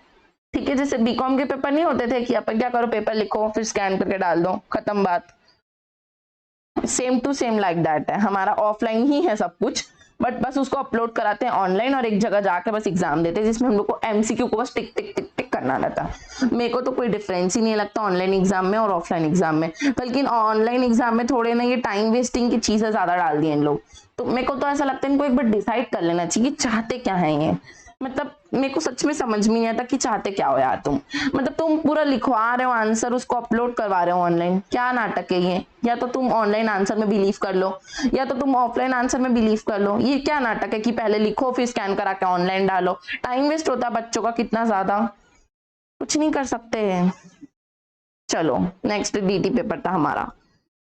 ठीक है। जैसे बीकॉम के पेपर नहीं होते थे कि अपन क्या करो, पेपर लिखो फिर स्कैन करके डाल दो, खत्म बात। Same to same like that है, हमारा ऑफलाइन ही है सब कुछ, बट बस उसको अपलोड कराते हैं ऑनलाइन, और एक जगह जाके बस एग्जाम देते हैं, जिसमें हम लोग को MCQ को बस टिक टिक टिक टिक करना रहता है। मेरे को तो कोई डिफरेंस ही नहीं लगता ऑनलाइन एग्जाम में और ऑफलाइन एग्जाम में, बल्कि ऑनलाइन एग्जाम में थोड़े ना ये टाइम वेस्टिंग की चीजें ज्यादा डाल दी इन लोग। तो मेरे को तो ऐसा लगता है इनको एक बार डिसाइड कर लेना चाहिए कि चाहते क्या है ये। मतलब मेरे को सच में समझ में नहीं आता कि चाहते क्या हो यार तुम। मतलब तुम पूरा लिखवा रहे हो आंसर, उसको अपलोड करवा रहे हो ऑनलाइन, क्या नाटक है ये। या तो तुम ऑनलाइन आंसर में बिलीव कर लो, या तो तुम ऑफलाइन आंसर में बिलीव कर लो। ये क्या नाटक है कि पहले लिखो फिर स्कैन करा के ऑनलाइन डालो, टाइम वेस्ट होता है बच्चों का कितना ज्यादा, कुछ नहीं कर सकते। चलो नेक्स्ट DT पेपर था हमारा।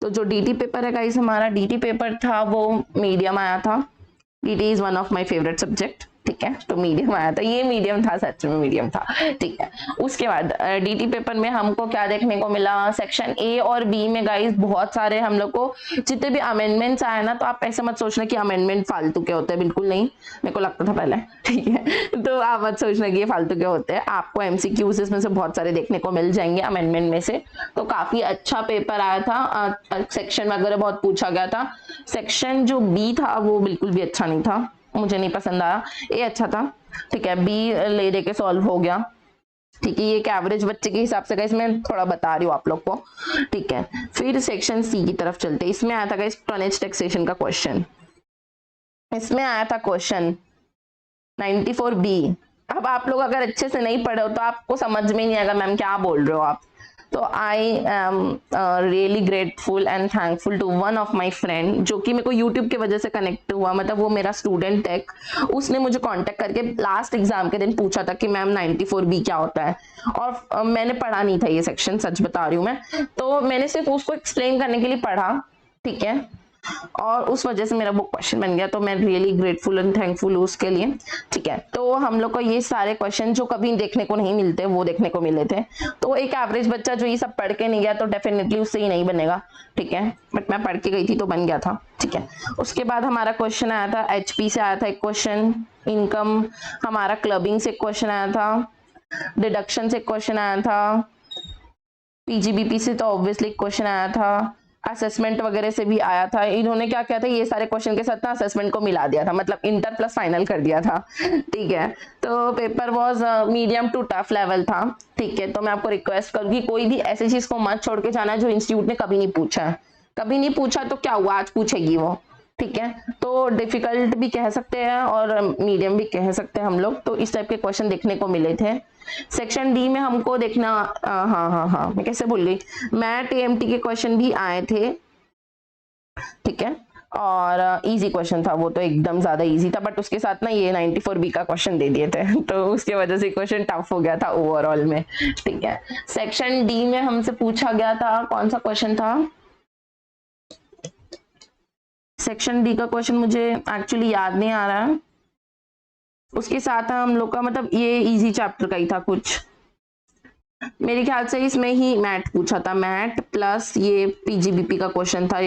तो जो DT पेपर है गाइस, हमारा DT पेपर था वो मीडियम आया था। DT is one of my favourite subject, ठीक है। तो मीडियम आया था, ये मीडियम था, सच में मीडियम था, ठीक है। उसके बाद DT पेपर में हमको क्या देखने को मिला, सेक्शन A और B में गाइस बहुत सारे हम लोग को जितने भी अमेंडमेंट्स आए ना, तो आप ऐसे मत सोचना कि अमेंडमेंट फालतू के होते हैं, बिल्कुल नहीं, मेरे को लगता था पहले, ठीक है। तो आप मत सोचना कि ये फालतू के होते हैं, आपको MCQs इसमें से बहुत सारे देखने को मिल जाएंगे अमेंडमेंट में से। तो काफी अच्छा पेपर आया था, सेक्शन वगैरह बहुत पूछा गया था। सेक्शन जो B था वो बिल्कुल भी अच्छा नहीं था, मुझे नहीं पसंद आया। A अच्छा था, ठीक है। B ले दे के सॉल्व हो गया, ठीक है। ये एक एवरेज बच्चे के हिसाब से गाइस मैं थोड़ा बता रही हूँ आप लोग को, ठीक है। फिर सेक्शन C की तरफ चलते, इसमें आया था गाइस टनेज टैक्सेशन का क्वेश्चन। इसमें आया था क्वेश्चन 94B। अब आप लोग अगर अच्छे से नहीं पढ़े हो तो आपको समझ में नहीं आएगा मैम क्या बोल रहे हो आप। तो I am really grateful and thankful to one of my friend, जो कि मेरे को यूट्यूब की वजह से कनेक्ट हुआ, मतलब वो मेरा स्टूडेंट है, उसने मुझे कांटेक्ट करके लास्ट एग्जाम के दिन पूछा था कि मैम 94B क्या होता है, और मैंने पढ़ा नहीं था ये सेक्शन, सच बता रही हूँ मैं। तो मैंने सिर्फ उसको एक्सप्लेन करने के लिए पढ़ा, ठीक है, और उस वजह से मेरा वो क्वेश्चन बन गया। तो मैं रियली ग्रेटफुल एंड थैंकफुल हूँ उसके लिए, ठीक है। तो हम लोग को ये सारे क्वेश्चन जो कभी देखने को नहीं मिलते वो देखने को मिले थे। तो एक एवरेज बच्चा जो ये सब पढ़ के नहीं गया तो डेफिनेटली उससे ही नहीं बनेगा, ठीक है। बट मैं पढ़ के गई थी तो बन गया था, ठीक है। उसके बाद हमारा क्वेश्चन आया था HP से आया था एक क्वेश्चन, इनकम हमारा क्लबिंग से क्वेश्चन आया था, डिडक्शन से क्वेश्चन आया था, PGBP से तो ऑब्वियसली क्वेश्चन आया था, असेसमेंट वगैरह से भी आया था। इन्होंने क्या किया था, ये सारे क्वेश्चन के साथ ना असेसमेंट को मिला दिया था, मतलब इंटर प्लस फाइनल कर दिया था, ठीक है। तो paper was medium to tough level था, ठीक है। तो मैं आपको रिक्वेस्ट करूंगी कोई भी ऐसी चीज को मत छोड़ के जाना जो इंस्टीट्यूट ने कभी नहीं पूछा है। कभी नहीं पूछा तो क्या हुआ, आज पूछेगी वो, ठीक है। तो डिफिकल्ट भी कह सकते हैं और मीडियम भी कह सकते हैं हम लोग। तो इस टाइप के क्वेश्चन देखने को मिले थे। सेक्शन D में हमको देखना, हाँ मैं कैसे भूल गई, मैट AMT के क्वेश्चन भी आए थे, ठीक है। और इजी क्वेश्चन था वो, तो एकदम ज्यादा इजी था, बट उसके साथ ना ये 94B का क्वेश्चन दे दिए थे, तो उसके वजह से क्वेश्चन टफ हो गया था ओवरऑल में, ठीक है। सेक्शन D में हमसे पूछा गया था, कौन सा क्वेश्चन था, सेक्शन D का क्वेश्चन मुझे एक्चुअली याद नहीं आ रहा है। उसके साथ हम लोग का मतलब ये इजी चैप्टर का ही था कुछ, मेरे ख्याल से इसमें ही मैट पूछा था, मैट प्लस ये PGBP का क्वेश्चन था,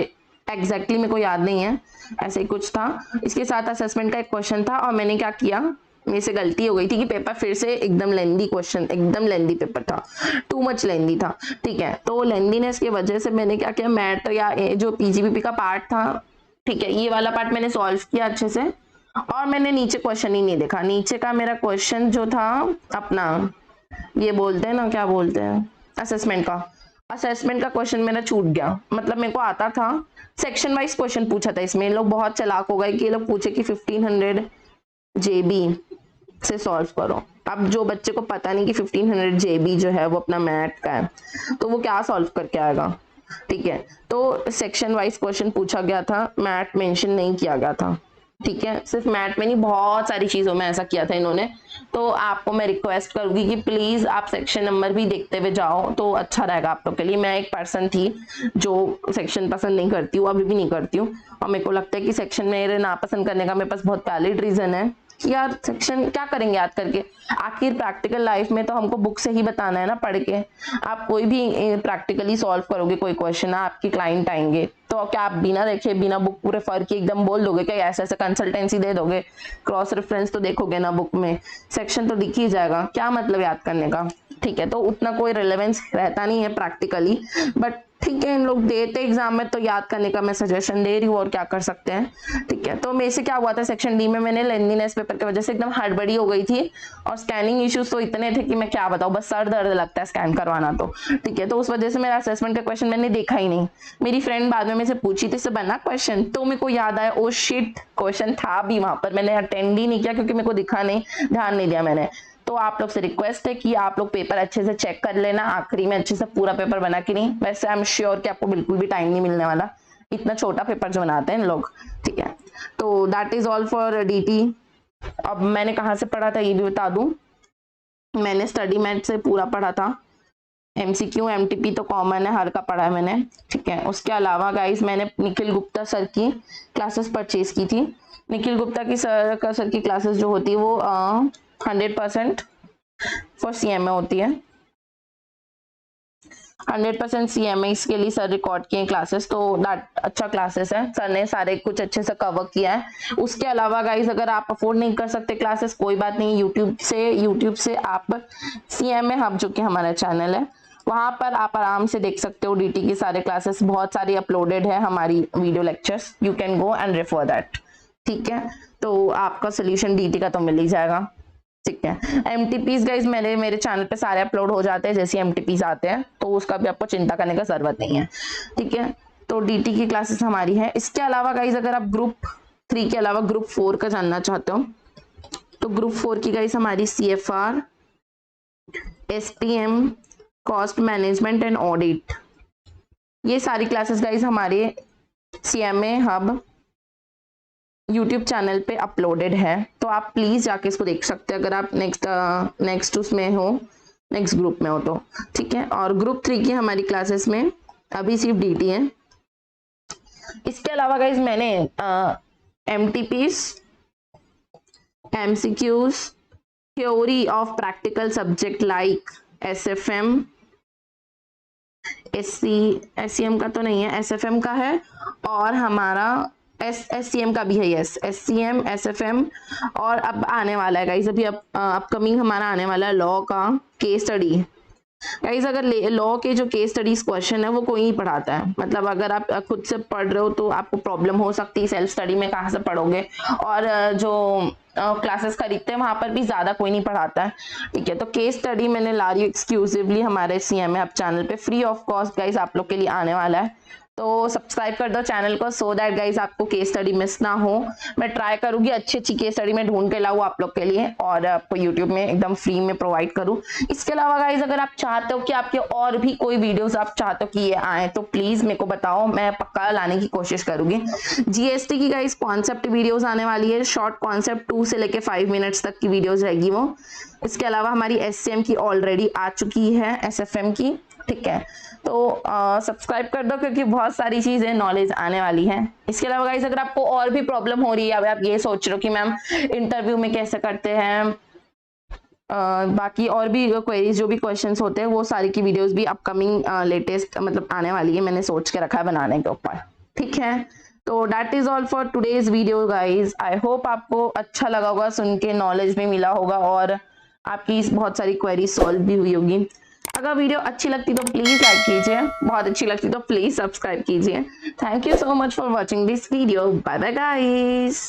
एग्जैक्टली मेरे को याद नहीं है, ऐसे ही कुछ था। इसके साथ असेसमेंट का एक क्वेश्चन था, और मैंने क्या किया, मेरे से गलती हो गई थी कि पेपर फिर से एकदम लेंदी क्वेश्चन, एकदम लेंदी पेपर था, टू मच लेंदी था, ठीक है। तो लेंदीनेस की वजह से मैंने क्या किया, मैट या जो PGBP का पार्ट था, ठीक है, ये वाला पार्ट मैंने सॉल्व किया अच्छे से, और मैंने नीचे क्वेश्चन ही नहीं देखा। नीचे का मेरा क्वेश्चन जो था अपना, ये बोलते हैं ना, क्या बोलते हैं, असेसमेंट का, असेसमेंट का क्वेश्चन मेरा छूट गया, मतलब मेरे को आता था, सेक्शन वाइज क्वेश्चन पूछा था इसमें। लोग बहुत चालाक हो गए कि ये लोग पूछे कि 1500 जेबी से सॉल्व करो। अब जो बच्चे को पता नहीं कि 1500 जेबी जो है वो अपना मैथ का है, तो वो क्या सॉल्व करके आएगा। ठीक है, तो सेक्शन वाइज क्वेश्चन पूछा गया था, मैथ मेंशन नहीं किया गया था। ठीक है, सिर्फ मैथ में नहीं, बहुत सारी चीजों में ऐसा किया था इन्होंने। तो आपको मैं रिक्वेस्ट करूंगी कि प्लीज आप सेक्शन नंबर भी देखते हुए जाओ, तो अच्छा रहेगा आप लोग के लिए। मैं एक पर्सन थी जो सेक्शन पसंद नहीं करती हूँ, अभी भी नहीं करती हूँ, और मेरे को लगता है कि सेक्शन मेरे नापसंद करने का मेरे पास बहुत वैलिड रीजन है कि यार सेक्शन क्या करेंगे याद करके। आखिर प्रैक्टिकल लाइफ में तो हमको बुक से ही बताना है ना, पढ़ के। आप कोई भी प्रैक्टिकली सॉल्व करोगे कोई क्वेश्चन, आपकी क्लाइंट आएंगे, तो क्या आप बिना देखे बिना बुक पूरे रेफर किए एकदम बोल दोगे क्या? ऐसे ऐसे कंसल्टेंसी दे दोगे? क्रॉस रेफरेंस तो देखोगे ना बुक में, सेक्शन तो दिख ही जाएगा, क्या मतलब याद करने का। ठीक है, तो उतना कोई रिलेवेंस रहता नहीं है प्रैक्टिकली, बट ठीक है, इन लोग देते एग्जाम में तो याद करने का मैं सजेशन दे रही हूँ, और क्या कर सकते हैं। ठीक है, तो मेरे से क्या हुआ था सेक्शन डी में, मैंने लेंथीनेस पेपर की वजह से एकदम हड़बड़ी हो गई थी, और स्कैनिंग इश्यूज तो इतने थे कि मैं क्या बताऊँ, बस सर दर्द लगता है स्कैन करवाना तो। ठीक है, तो उस वजह से मेरा असेसमेंट का क्वेश्चन मैंने देखा ही नहीं। मेरी फ्रेंड बाद में मुझसे पूछी थी, इससे बना क्वेश्चन, तो मेरे को याद आया ओ शिट, क्वेश्चन था भी वहां पर, मैंने अटेंड ही नहीं किया क्योंकि मेरे को दिखा नहीं, ध्यान नहीं दिया मैंने। तो आप लोग से रिक्वेस्ट है कि आप लोग पेपर अच्छे से चेक कर लेना, आखिरी में अच्छे से पूरा पेपर बना कि नहीं। वैसे आई एम श्योर कि आपको बिल्कुल भी टाइम नहीं मिलने वाला, इतना छोटा पेपर जो बनाते हैं इन लोग। ठीक है, तो that is all for DT. अब मैंने कहाँ से पढ़ा था ये भी बता दूं, मैंने स्टडी मैथ से पूरा पढ़ा था। एमसीक्यू एमटीपी तो कॉमन है, हर का पढ़ा है मैंने। ठीक है, उसके अलावा गाइस मैंने निखिल गुप्ता सर की क्लासेस परचेज की थी। निखिल गुप्ता की सर की क्लासेस जो होती है वो 100% फॉर सीएमए होती है। 100% सीएमए के लिए सर रिकॉर्ड किए क्लासेस, तो दैट अच्छा क्लासेस है, सर ने सारे कुछ अच्छे से कवर किया है। उसके अलावा गाइस अगर आप अफोर्ड नहीं कर सकते क्लासेस, कोई बात नहीं, यूट्यूब से आप सीएमए हब जो कि हमारा चैनल है, वहां पर आप आराम से देख सकते हो डीटी की सारे क्लासेस, बहुत सारी अपलोडेड है हमारी video lectures, you can go and refer that. ठीक है, तो आपका सोल्यूशन डीटी का तो मिल ही जाएगा। ठीक है, एमटीपीज गाइज मेरे चैनल पे सारे अपलोड हो जाते हैं जैसे एमटीपीज आते हैं, तो उसका भी आपको चिंता करने का जरूरत नहीं है। ठीक है, तो डीटी की क्लासेस हमारी है। इसके अलावा गाइज अगर आप ग्रुप 3 के अलावा ग्रुप 4 का जानना चाहते हो, तो ग्रुप 4 की गाइज हमारी CFR, SPM, cost management and audit, ये सारी क्लासेस गाइज हमारे CMA हब यूट्यूब चैनल पे अपलोडेड है, तो आप प्लीज जाके इसको देख सकते हैं अगर आप नेक्स्ट उसमें हो, नेक्स्ट ग्रुप में हो तो। ठीक है, और ग्रुप 3 की हमारी क्लासेस में अभी सिर्फ डीटी है। इसके अलावा गाइज मैंने MTPs, MCQs, theory of practical subject like SFM, SCM का तो नहीं है, SFM का है, और हमारा SCM का भी है, यस SCM, SFM, और अब आने वाला है गाइज, अभी अपकमिंग हमारा आने वाला है लॉ का केस स्टडी। गाइज अगर लॉ के जो केस स्टडीज क्वेश्चन है वो कोई नहीं पढ़ाता है, मतलब अगर आप खुद से पढ़ रहे हो तो आपको प्रॉब्लम हो सकती है, सेल्फ स्टडी में कहाँ से पढ़ोगे, और जो क्लासेस खरीदते हैं वहां पर भी ज्यादा कोई नहीं पढ़ाता है। ठीक है, तो केस स्टडी मैंने ला रही हूँ एक्सक्लूसिवली हमारे CMA हब चैनल पे, फ्री ऑफ कॉस्ट गाइज आप लोग के लिए आने वाला है, तो सब्सक्राइब कर दो चैनल को सो दैट गाइज आपको केस स्टडी मिस ना हो। मैं ट्राई करूंगी अच्छी अच्छी केस स्टडी में ढूंढ के लाऊं आप लोग के लिए, और आपको यूट्यूब में एकदम फ्री में प्रोवाइड करूं। इसके अलावा गाइज अगर आप चाहते हो कि आपके और भी कोई वीडियोस आप चाहते हो कि ये आए, तो प्लीज मेरे को बताओ, मैं पक्का लाने की कोशिश करूंगी। GST की गाइज कॉन्सेप्ट वीडियोज आने वाली है, शॉर्ट कॉन्सेप्ट 2 से लेके 5 मिनट्स तक की वीडियोज रहेगी वो। इसके अलावा हमारी SCM की ऑलरेडी आ चुकी है, SFM की। ठीक है, तो सब्सक्राइब कर दो क्योंकि बहुत सारी चीजें नॉलेज आने वाली है। इसके अलावा गाइस अगर आपको और भी प्रॉब्लम हो रही है, अब आप ये सोच रहे हो कि मैम इंटरव्यू में कैसे करते हैं, बाकी और भी क्वेरीज जो भी क्वेश्चंस होते हैं, वो सारी की वीडियोस भी अपकमिंग लेटेस्ट मतलब आने वाली है, मैंने सोच के रखा है बनाने के ऊपर। ठीक है, तो that is all for today's video guys. I hope आपको अच्छा लगा होगा, सुन के नॉलेज भी मिला होगा, और आपकी बहुत सारी क्वेरीज सॉल्व भी हुई होगी। अगर वीडियो अच्छी लगती तो प्लीज लाइक कीजिए, बहुत अच्छी लगती तो प्लीज सब्सक्राइब कीजिए। Thank you so much for watching this video, bye bye guys.